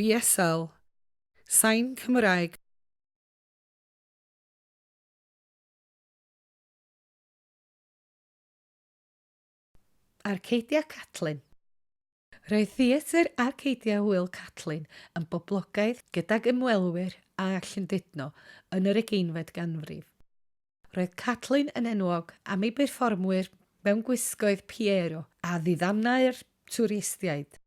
BSL, Sain Cymraeg. Arcadia Catlin. Roedd Theatr Arcadia Hwyl Catlin yn boblogaidd gydag ymwelwyr a Lllandudno yn yr 18fed ganrif. Roedd Catlin yn enwog am ei berfformwyr mewn gwisgoedd Piero a ddiddamnau'r twristiaid.